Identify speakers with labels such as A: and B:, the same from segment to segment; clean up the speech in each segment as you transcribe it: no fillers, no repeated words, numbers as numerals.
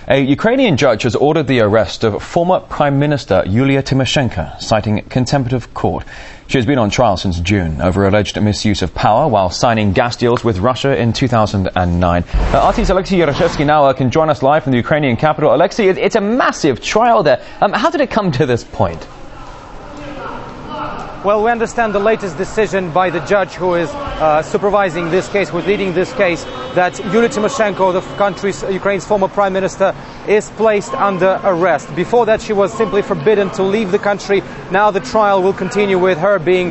A: A Ukrainian judge has ordered the arrest of former Prime Minister Yulia Tymoshenko, citing contempt of court. She has been on trial since June over alleged misuse of power while signing gas deals with Russia in 2009. Artist Alexei Yaroshevsky now can join us live from the Ukrainian capital. Alexei, it's a massive trial there. How did it come to this point?
B: Well, we understand the latest decision by the judge who is supervising this case, who is leading this case, that Yulia Tymoshenko, the country's, Ukraine's former prime minister, is placed under arrest. Before that, she was simply forbidden to leave the country. Now the trial will continue with her being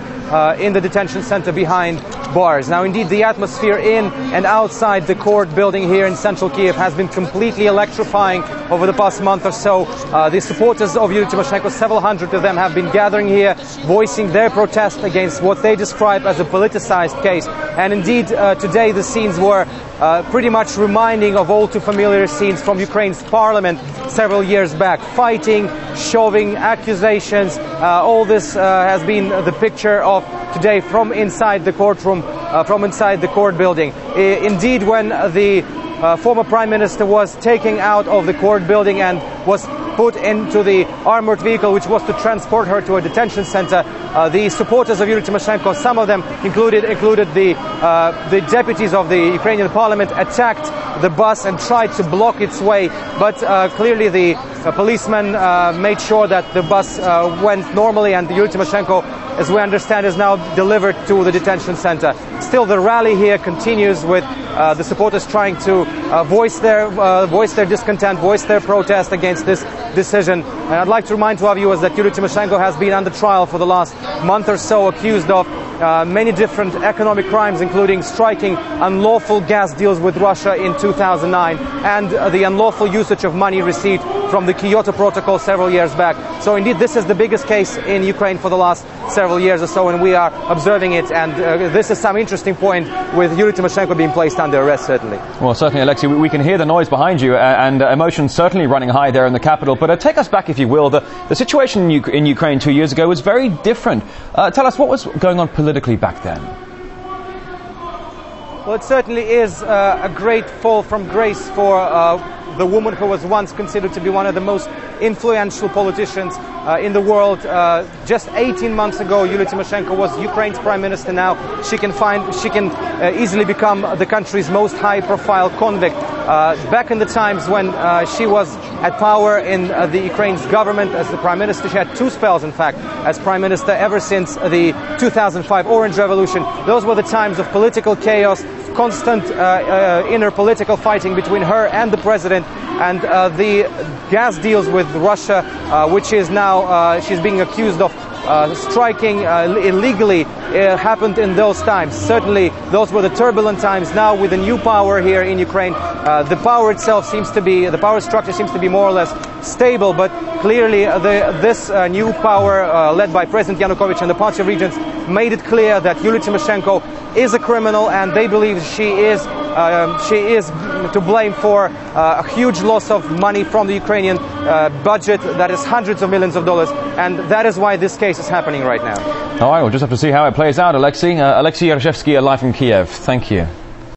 B: in the detention center behind bars. Now, indeed, the atmosphere in and outside the court building here in central Kiev has been completely electrifying over the past month or so. The supporters of Yulia Tymoshenko, several hundred of them, have been gathering here, voicing their protest against what they describe as a politicized case. And indeed, today the scenes were pretty much reminding of all too familiar scenes from Ukraine's parliament several years back. Fighting, shoving, accusations, all this has been the picture of today from inside the courtroom, from inside the court building. Indeed, when the former prime minister was taken out of the court building and was put into the armored vehicle which was to transport her to a detention center, the supporters of Yulia Tymoshenko, some of them included the deputies of the Ukrainian parliament, attacked the bus and tried to block its way, but clearly the policemen made sure that the bus went normally, and Yulia Tymoshenko, as we understand, is now delivered to the detention center. Still, the rally here continues with the supporters trying to voice their discontent, voice their protest against this decision. And I'd like to remind to our viewers that Yulia Tymoshenko has been under trial for the last month or so, accused of many different economic crimes, including striking unlawful gas deals with Russia in 2009 and the unlawful usage of money received from the Kyoto Protocol several years back. So indeed, this is the biggest case in Ukraine for the last several years or so, and we are observing it, and this is some interesting point with Yulia Tymoshenko being placed under arrest, certainly.
A: Well, certainly, Alexei, we can hear the noise behind you and emotions certainly running high there in the capital, but take us back, if you will. The situation in Ukraine 2 years ago was very different. Tell us what was going on politically back then.
B: Well, it certainly is a great fall from grace for the woman who was once considered to be one of the most influential politicians in the world. Just 18 months ago, Yulia Tymoshenko was Ukraine's prime minister. Now she can easily become the country's most high-profile convict. Back in the times when she was at power in the Ukraine's government as the prime minister, she had two spells, in fact, as prime minister ever since the 2005 Orange Revolution. Those were the times of political chaos, constant inner political fighting between her and the president, and the gas deals with Russia, which is now she's being accused of striking illegally, happened in those times. Certainly, those were the turbulent times. Now, with the new power here in Ukraine, the power itself seems to be, the power structure seems to be more or less stable, but clearly this new power led by President Yanukovych and the Party of Regents made it clear that Yulia Tymoshenko is a criminal, and they believe she is to blame for a huge loss of money from the Ukrainian budget, that is hundreds of millions of dollars, and that is why this case is happening right now.
A: All right, we'll just have to see how it plays out, Alexei. Alexei Yaroshevsky, live from Kiev. Thank you.